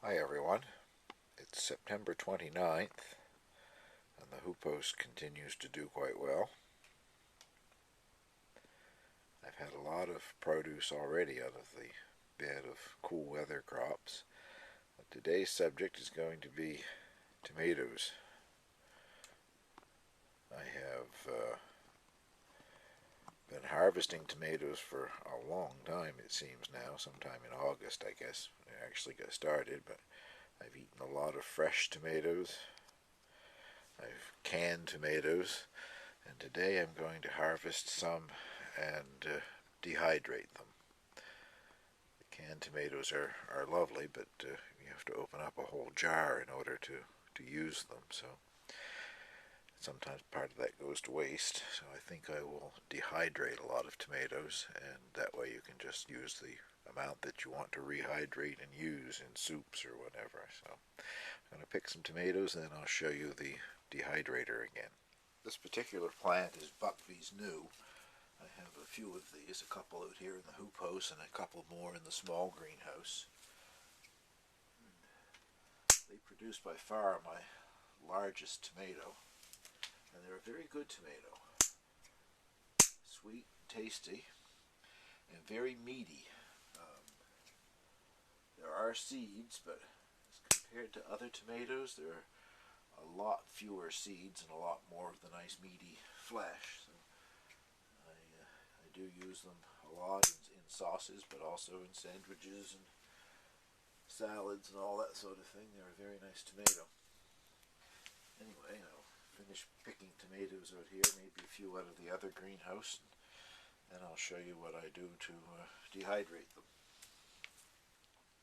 Hi everyone, it's September 29th and the hoopos continues to do quite well. I've had a lot of produce already out of the bed of cool weather crops, but today's subject is going to be tomatoes. I have been harvesting tomatoes for a long time, it seems now, sometime in August I guess I actually got started, but I've eaten a lot of fresh tomatoes. I've canned tomatoes, and today I'm going to harvest some and dehydrate them. The canned tomatoes are lovely, but you have to open up a whole jar in order to use them, so sometimes part of that goes to waste. So I think I will dehydrate a lot of tomatoes, and that way you can just use the amount that you want to rehydrate and use in soups or whatever. So I'm going to pick some tomatoes, and then I'll show you the dehydrator again. This particular plant is Buckbee's New. I have a few of these, a couple out here in the hoop house and a couple more in the small greenhouse. They produce by far my largest tomato, and they're a very good tomato. Sweet, tasty, and very meaty. There are seeds, but as compared to other tomatoes, there are a lot fewer seeds and a lot more of the nice meaty flesh. So I do use them a lot in sauces, but also in sandwiches and salads and all that sort of thing. They're a very nice tomato. Anyway, I'll finish picking tomatoes out here, maybe a few out of the other greenhouse, and then I'll show you what I do to dehydrate them.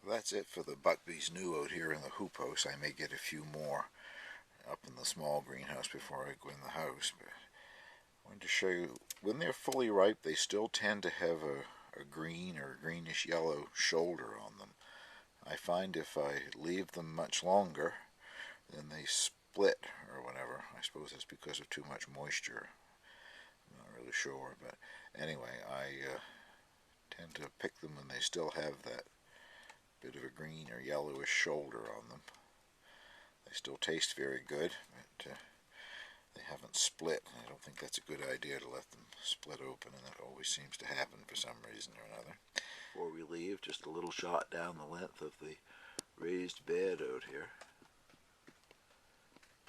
Well, that's it for the Buckbee's New out here in the hoop house. I may get a few more up in the small greenhouse before I go in the house, but I wanted to show you, when they're fully ripe, they still tend to have a green or greenish yellow shoulder on them. I find if I leave them much longer, then they split or whatever. I suppose that's because of too much moisture. I'm not really sure, but anyway, I tend to pick them when they still have that bit of a green or yellowish shoulder on them. They still taste very good, but they haven't split. I don't think that's a good idea to let them split open, and that always seems to happen for some reason or another. Before we leave, just a little shot down the length of the raised bed out here.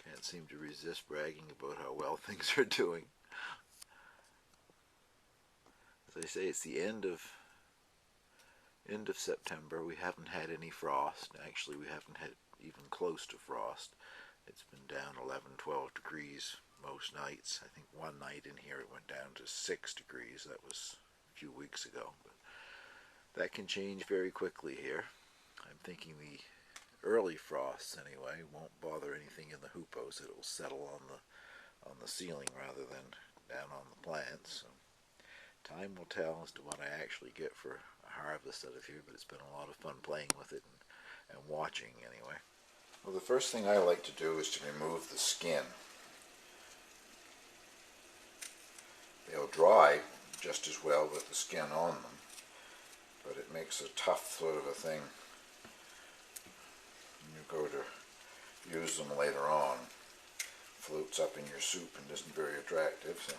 Can't seem to resist bragging about how well things are doing. As I say, it's the end of September. We haven't had any frost. Actually, we haven't had even close to frost. It's been down 11, 12 degrees most nights. I think one night in here it went down to 6 degrees. That was a few weeks ago. But that can change very quickly here. I'm thinking the early frosts, anyway, won't bother anything in the hoop house. It will settle on the ceiling rather than down on the plants. So time will tell as to what I actually get for a harvest out of here, but it's been a lot of fun playing with it and watching anyway. Well, the first thing I like to do is to remove the skin. They'll dry just as well with the skin on them, but it makes a tough sort of a thing when you go to use them later on. Floats up in your soup and isn't very attractive, so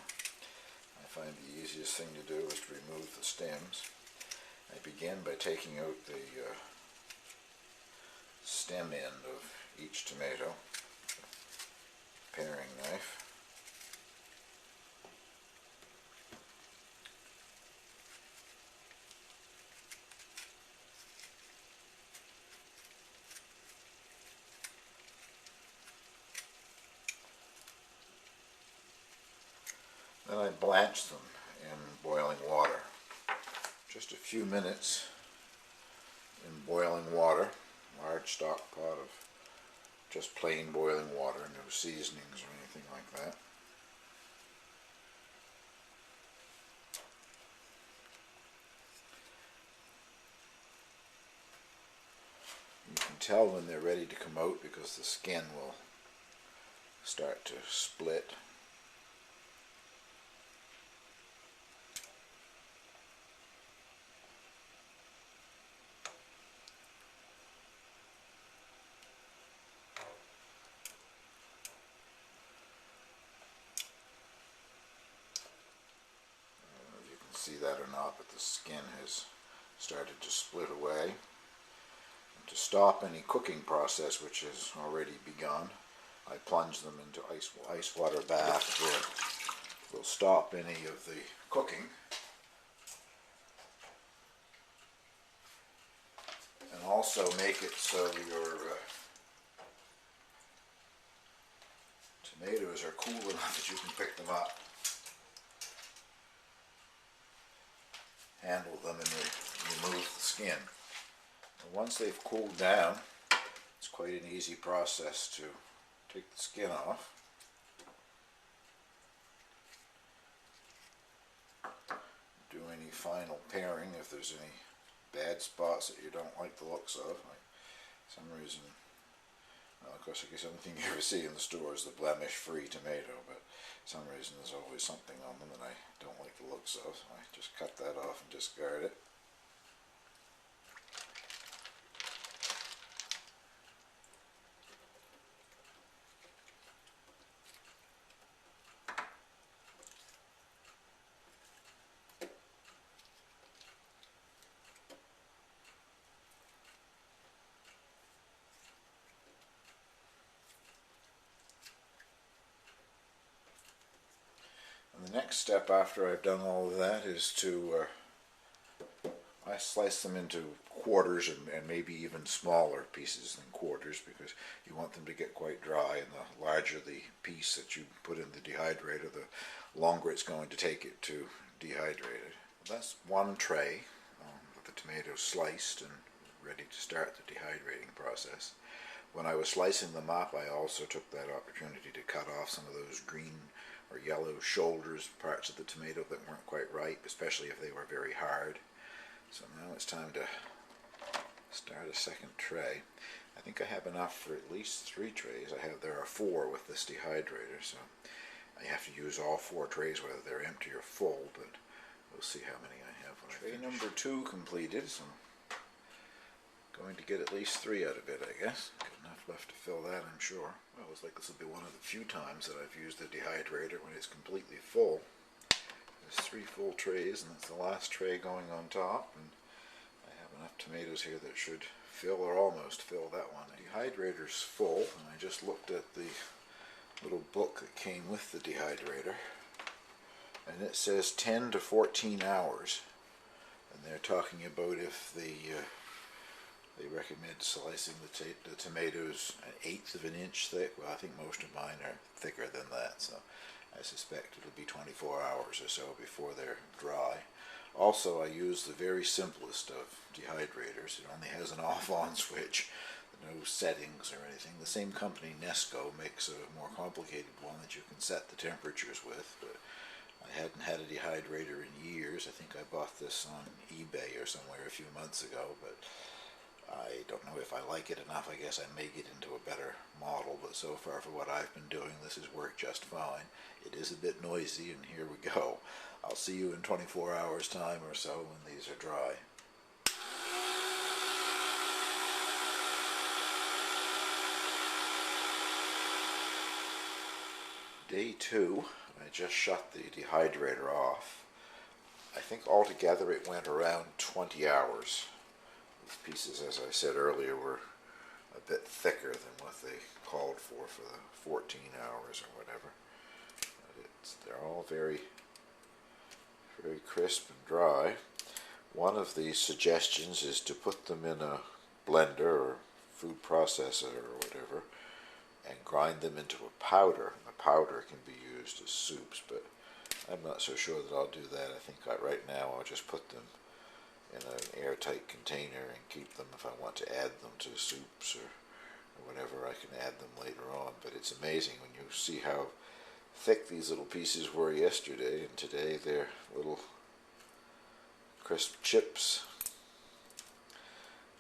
I find the easiest thing to do is to remove the stems. I begin by taking out the stem end of each tomato, paring knife. Then I blanch them in boiling water. Just a few minutes in boiling water, large stock pot of just plain boiling water, no seasonings or anything like that. You can tell when they're ready to come out because the skin will start to split. see that or not, but the skin has started to split away. And to stop any cooking process which has already begun, I plunge them into ice water bath where will stop any of the cooking. And also make it so your tomatoes are cool enough that you can pick them up, handle them, and remove the skin. And once they've cooled down, it's quite an easy process to take the skin off. Do any final paring if there's any bad spots that you don't like the looks of. Like some reason, well, of course, I guess everything you ever see in the store is the blemish-free tomato, but for some reason there's always something on them that I don't like the looks of. So I just cut that off and discard it. And the next step after I've done all of that is to I slice them into quarters and maybe even smaller pieces than quarters, because you want them to get quite dry, and the larger the piece that you put in the dehydrator, the longer it's going to take it to dehydrate it. That's one tray with the tomatoes sliced and ready to start the dehydrating process. When I was slicing them up, I also took that opportunity to cut off some of those green or yellow shoulders, parts of the tomato that weren't quite ripe, especially if they were very hard. So now it's time to start a second tray. I think I have enough for at least 3 trays. There are 4 with this dehydrator, so I have to use all 4 trays whether they're empty or full, but we'll see how many I have when I finish. Tray number 2 completed, so I'm going to get at least 3 out of it, I guess. Got enough left to fill that, I'm sure. Well, it looks like this will be one of the few times that I've used the dehydrator when it's completely full. There's 3 full trays, and that's the last tray going on top, and I have enough tomatoes here that should fill or almost fill that one. The dehydrator's full, and I just looked at the little book that came with the dehydrator, and it says 10 to 14 hours, and they're talking about if they recommend slicing the tomatoes an 1/8 of an inch thick. Well, I think most of mine are thicker than that, so I suspect it'll be 24 hours or so before they're dry. Also, I use the very simplest of dehydrators. It only has an off-on switch, no settings or anything. The same company, Nesco, makes a more complicated one that you can set the temperatures with, but I hadn't had a dehydrator in years. I think I bought this on eBay or somewhere a few months ago, but I don't know if I like it enough. I guess I may get into a better model, but so far for what I've been doing, this has worked just fine. It is a bit noisy, and here we go. I'll see you in 24 hours time or so when these are dry. Day 2, I just shut the dehydrator off. I think altogether it went around 20 hours. These pieces, as I said earlier, were a bit thicker than what they called for the 14 hours or whatever. But they're all very, very crisp and dry. One of the suggestions is to put them in a blender or food processor or whatever and grind them into a powder. The powder can be used as soups, but I'm not so sure that I'll do that. I think right now I'll just put them in an airtight container and keep them if I want to add them to soups or whatever. I can add them later on, but it's amazing when you see how thick these little pieces were yesterday, and today they're little crisp chips.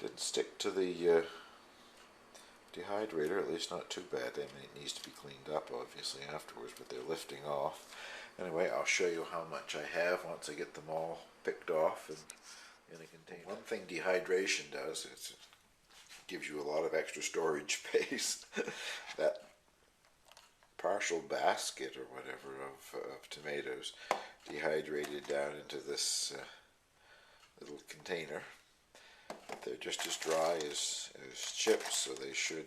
Didn't stick to the dehydrator, at least not too bad. I mean, it needs to be cleaned up obviously afterwards, but they're lifting off. Anyway, I'll show you how much I have once I get them all picked off and in a container. One thing dehydration does is it gives you a lot of extra storage space. That partial basket or whatever of tomatoes dehydrated down into this little container. But they're just as dry as chips, so they should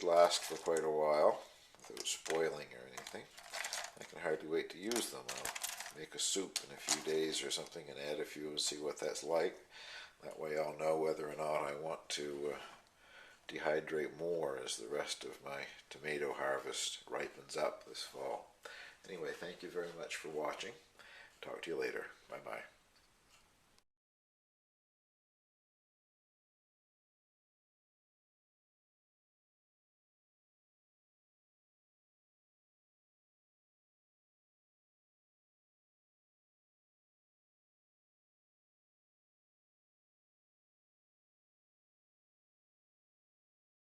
last for quite a while without spoiling or anything. I can hardly wait to use them. I'll make a soup in a few days or something and add a few and see what that's like. That way I'll know whether or not I want to dehydrate more as the rest of my tomato harvest ripens up this fall. Anyway, thank you very much for watching. Talk to you later. Bye-bye.